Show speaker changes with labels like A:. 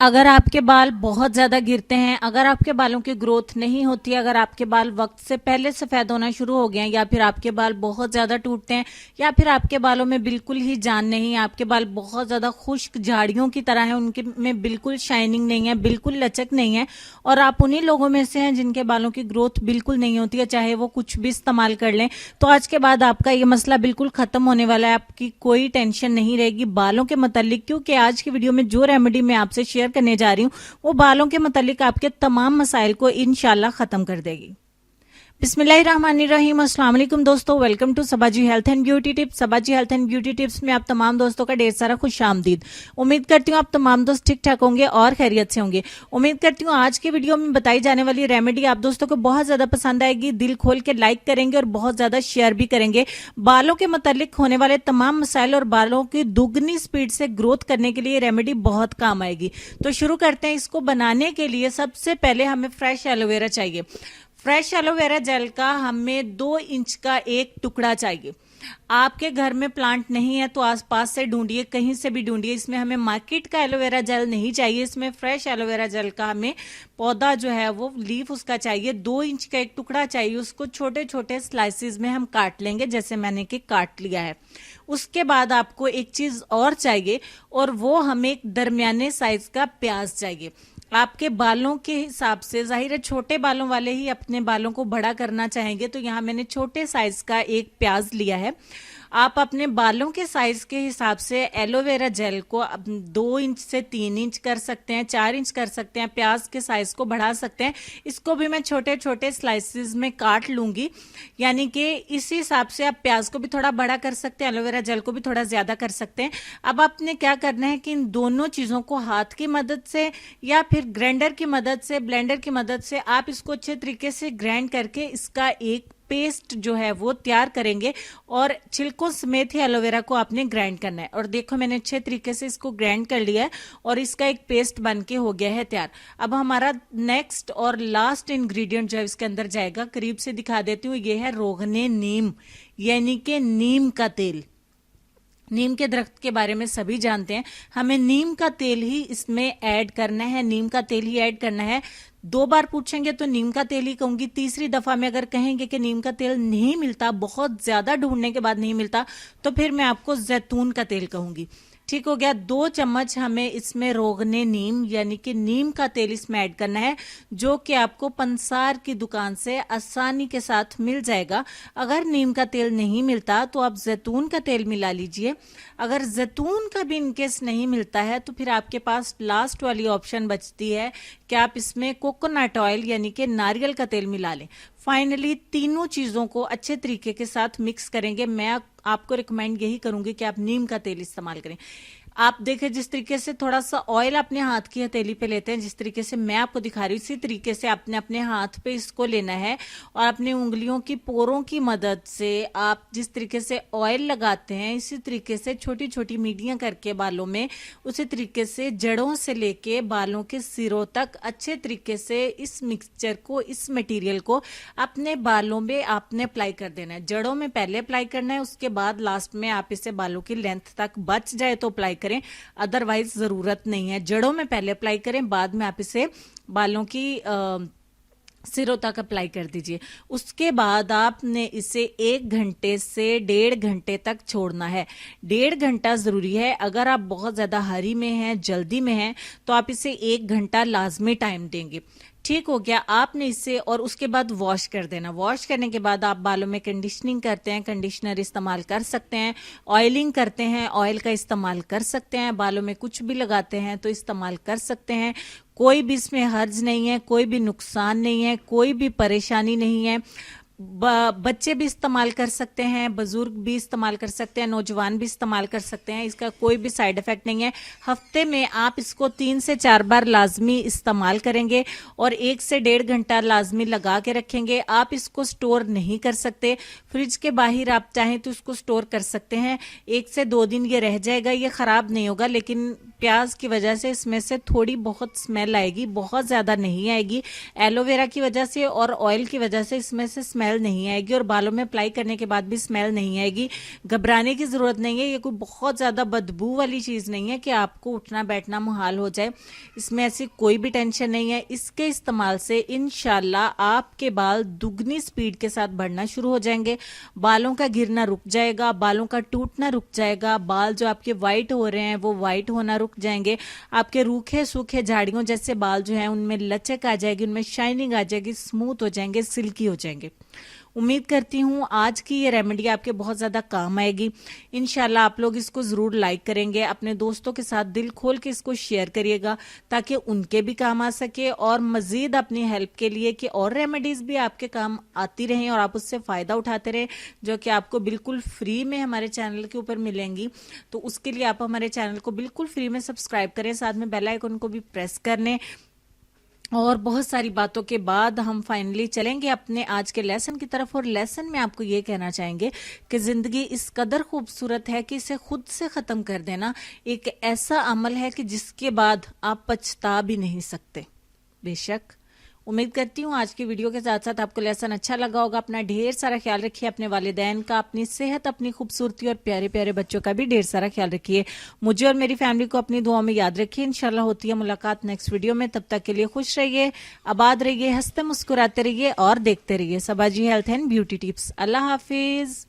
A: अगर आपके बाल बहुत ज्यादा गिरते हैं, अगर आपके बालों की ग्रोथ नहीं होती, अगर आपके बाल वक्त से पहले सफेद होना शुरू हो गए हैं, या फिर आपके बाल बहुत ज्यादा टूटते हैं, या फिर आपके बालों में बिल्कुल ही जान नहीं है, आपके बाल बहुत ज्यादा खुश्क झाड़ियों की तरह है, उनके में बिल्कुल शाइनिंग नहीं है, बिल्कुल लचक नहीं है, और आप उन्हीं लोगों में से हैं जिनके बालों की ग्रोथ बिल्कुल नहीं होती है, चाहे वो कुछ भी इस्तेमाल कर लें, तो आज के बाद आपका ये मसला बिल्कुल खत्म होने वाला है। आपकी कोई टेंशन नहीं रहेगी बालों के मतलब, क्योंकि आज की वीडियो में जो रेमेडी मैं आपसे शेयर करने जा रही हूँ वो बालों के मतलब आपके तमाम मसाइल को इंशाल्लाह खत्म कर देगी। बिस्मिल्लाहिर्रहमानिर्रहीम। अस्सलाम वालेकुम दोस्तों, welcome to Sabaji health and beauty tips. Sabaji health and beauty tips में आप तमाम दोस्तों का ढेर सारा खुश आमदीद। उम्मीद करती हूँ आप तमाम दोस्त ठीक ठाक होंगे और खैरियत से होंगे। उम्मीद करती हूँ आज के वीडियो में बताई जाने वाली रेमेडी आप दोस्तों को बहुत ज्यादा पसंद आएगी, दिल खोल के लाइक करेंगे और बहुत ज्यादा शेयर भी करेंगे। बालों के मतलब होने वाले तमाम मसाइल और बालों की दुगनी स्पीड से ग्रोथ करने के लिए रेमेडी बहुत काम आएगी। तो शुरू करते हैं। इसको बनाने के लिए सबसे पहले हमें फ्रेश एलोवेरा चाहिए। फ्रेश एलोवेरा जेल का हमें 2 इंच का एक टुकड़ा चाहिए। आपके घर में प्लांट नहीं है तो आसपास से ढूंढिए, कहीं से भी ढूंढिए। इसमें हमें मार्केट का एलोवेरा जेल नहीं चाहिए, इसमें फ्रेश एलोवेरा जेल का हमें पौधा जो है वो लीफ उसका चाहिए। 2 इंच का एक टुकड़ा चाहिए, उसको छोटे छोटे स्लाइसिस में हम काट लेंगे जैसे मैंने कि काट लिया है। उसके बाद आपको एक चीज और चाहिए और वो हमें एक दरमियाने साइज का प्याज चाहिए। आपके बालों के हिसाब से, जाहिर है छोटे बालों वाले ही अपने बालों को बड़ा करना चाहेंगे, तो यहाँ मैंने छोटे साइज का एक प्याज लिया है। आप अपने बालों के साइज के हिसाब से एलोवेरा जेल को 2 इंच से 3 इंच कर सकते हैं, 4 इंच कर सकते हैं, प्याज के साइज को बढ़ा सकते हैं। इसको भी मैं छोटे छोटे स्लाइसिस में काट लूंगी, यानी कि इसी हिसाब से आप प्याज को भी थोड़ा बड़ा कर सकते हैं, एलोवेरा जेल को भी थोड़ा ज्यादा कर सकते हैं। अब आपने क्या करना है कि इन दोनों चीजों को हाथ की मदद से या फिर ग्राइंडर की मदद से, ब्लेंडर की मदद से आप इसको अच्छे तरीके से ग्राइंड करके इसका एक पेस्ट जो है वो तैयार करेंगे। और छिलकों समेत ही एलोवेरा को आपने ग्राइंड करना है। और देखो मैंने अच्छे तरीके से इसको ग्राइंड कर लिया है और इसका एक पेस्ट बन के हो गया है तैयार। अब हमारा नेक्स्ट और लास्ट इंग्रेडिएंट जो है इसके अंदर जाएगा, करीब से दिखा देती हूँ, ये है रोगने नीम, यानी कि नीम का तेल। नीम के दरख्त के बारे में सभी जानते हैं, हमें नीम का तेल ही इसमें ऐड करना है, नीम का तेल ही ऐड करना है। 2 बार पूछेंगे तो नीम का तेल ही कहूंगी, तीसरी दफा में अगर कहेंगे कि नीम का तेल नहीं मिलता, बहुत ज्यादा ढूंढने के बाद नहीं मिलता, तो फिर मैं आपको जैतून का तेल कहूंगी। ठीक हो गया। 2 चम्मच हमें इसमें रोगने नीम यानी कि नीम का तेल इसमें ऐड करना है, जो कि आपको पंसार की दुकान से आसानी के साथ मिल जाएगा। अगर नीम का तेल नहीं मिलता तो आप जैतून का तेल मिला लीजिए। अगर जैतून का भी इनकेस नहीं मिलता है तो फिर आपके पास लास्ट वाली ऑप्शन बचती है कि आप इसमें कोकोनट ऑयल यानी कि नारियल का तेल मिला लें। फाइनली तीनों चीजों को अच्छे तरीके के साथ मिक्स करेंगे। मैं आपको रिकमेंड यही करूंगी कि आप नीम का तेल इस्तेमाल करें। आप देखें जिस तरीके से थोड़ा सा ऑयल अपने हाथ की हथेली पे लेते हैं, जिस तरीके से मैं आपको दिखा रही हूँ, इसी तरीके से आपने अपने हाथ पे इसको लेना है और अपने उंगलियों की पोरों की मदद से आप जिस तरीके से ऑयल लगाते हैं, इसी तरीके से छोटी छोटी मीडियां करके बालों में, उसी तरीके से जड़ों से लेके बालों के सिरों तक अच्छे तरीके से इस मिक्सचर को, इस मटेरियल को अपने बालों में आपने अप्लाई कर देना है। जड़ों में पहले अप्लाई करना है, उसके बाद लास्ट में आप इसे बालों की लेंथ तक बच जाए तो अप्लाई करें, अदरवाइज जरूरत नहीं है। जड़ों में पहले अप्लाई करें, बाद में आप इसे बालों की सिरों तक अप्लाई कर दीजिए। उसके बाद आपने इसे 1 घंटे से 1.5 घंटे तक छोड़ना है। 1.5 घंटा जरूरी है। अगर आप बहुत ज्यादा हरी में हैं, जल्दी में हैं, तो आप इसे 1 घंटा लाजमी टाइम देंगे। ठीक हो गया। आपने इसे और उसके बाद वॉश कर देना। वॉश करने के बाद आप बालों में कंडीशनिंग करते हैं, कंडीशनर इस्तेमाल कर सकते हैं, ऑयलिंग करते हैं, ऑयल का इस्तेमाल कर सकते हैं, बालों में कुछ भी लगाते हैं तो इस्तेमाल कर सकते हैं। कोई भी इसमें हर्ज नहीं है, कोई भी नुकसान नहीं है, कोई भी परेशानी नहीं है। बच्चे भी इस्तेमाल कर सकते हैं, बुजुर्ग भी इस्तेमाल कर सकते हैं, नौजवान भी इस्तेमाल कर सकते हैं। इसका कोई भी साइड इफेक्ट नहीं है। हफ्ते में आप इसको 3 से 4 बार लाजमी इस्तेमाल करेंगे और 1 से 1.5 घंटा लाजमी लगा के रखेंगे। आप इसको स्टोर नहीं कर सकते, फ्रिज के बाहर आप चाहें तो इसको स्टोर कर सकते हैं। 1 से 2 दिन ये रह जाएगा, ये खराब नहीं होगा, लेकिन प्याज की वजह से इसमें से थोड़ी बहुत स्मेल आएगी, बहुत ज्यादा नहीं आएगी। एलोवेरा की वजह से और ऑयल की वजह से इसमें से स्मेल स्मेल नहीं आएगी और बालों में अप्लाई करने के बाद भी स्मेल नहीं आएगी। घबराने की जरूरत नहीं है, ये कोई बहुत ज्यादा बदबू वाली चीज नहीं है कि आपको उठना बैठना मुहाल हो जाए। इसमें ऐसी कोई भी टेंशन नहीं है। इसके इस्तेमाल से इंशाल्लाह आपके बाल दुगनी स्पीड के साथ बढ़ना शुरू हो जाएंगे, बालों का गिरना रुक जाएगा, बालों का टूटना रुक जाएगा, बाल जो आपके व्हाइट हो रहे हैं वो व्हाइट होना रुक जाएंगे, आपके रूखे सूखे झाड़ियों जैसे बाल जो हैं उनमें लचक आ जाएगी, उनमें शाइनिंग आ जाएगी, स्मूथ हो जाएंगे, सिल्की हो जाएंगे। उम्मीद करती हूँ आज की ये रेमेडी आपके बहुत ज़्यादा काम आएगी। इंशाल्लाह आप लोग इसको ज़रूर लाइक करेंगे, अपने दोस्तों के साथ दिल खोल के इसको शेयर करिएगा ताकि उनके भी काम आ सके और मज़ीद अपनी हेल्प के लिए कि और रेमेडीज़ भी आपके काम आती रहें और आप उससे फ़ायदा उठाते रहें, जो कि आपको बिल्कुल फ्री में हमारे चैनल के ऊपर मिलेंगी। तो उसके लिए आप हमारे चैनल को बिल्कुल फ्री में सब्सक्राइब करें, साथ में बेल आइकन को भी प्रेस कर लें। और बहुत सारी बातों के बाद हम फाइनली चलेंगे अपने आज के लेसन की तरफ। और लेसन में आपको ये कहना चाहेंगे कि जिंदगी इस कदर खूबसूरत है कि इसे खुद से खत्म कर देना एक ऐसा अमल है कि जिसके बाद आप पछता भी नहीं सकते। बेशक उम्मीद करती हूँ आज की वीडियो के साथ साथ आपको लेसन अच्छा लगा होगा। अपना ढेर सारा ख्याल रखिए, अपने वालिदैन का, अपनी सेहत, अपनी खूबसूरती और प्यारे प्यारे बच्चों का भी ढेर सारा ख्याल रखिए। मुझे और मेरी फैमिली को अपनी दुआ में याद रखिए। इंशाल्लाह होती है मुलाकात नेक्स्ट वीडियो में। तब तक के लिए खुश रहिए, आबाद रहिए, हंसते मुस्कुराते रहिए और देखते रहिए Sabaji health and beauty tips. Allah Hafiz.